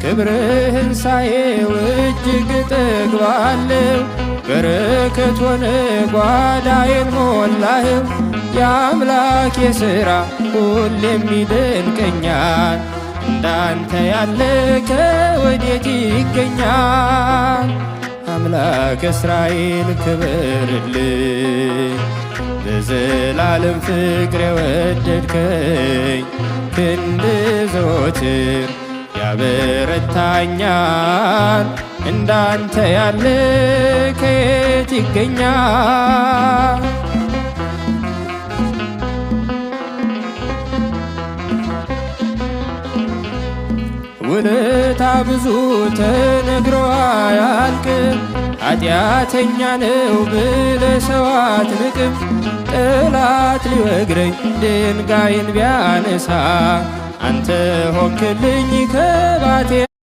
ክብርህን ሳየው እጅግ እጠግባለሁ። በረከት ሆነ ጓዳዬን ሞላኸው። የአምላኬ ሥራ ሁሌም ይደንቀኛል። እንዳንተ ያለ ከወዴት ይገኛል? አምላክ እስራኤል ክበርልኝ፣ በዘላለም ፍቅር የወደድከኝ። ክንድ ዘወትር ያበረታኛል። እንዳንተ ያለ ከየት ይገኛል? ውለታ ብዙ ተነግሮ አያልቅም። ኃጢአተኛ ነው ብለህ ሰው አትንቅም። ጠላት ሊወግረኝ ድንጋይን ቢያነሳ አንተ ሆንክልኝ ከባቴ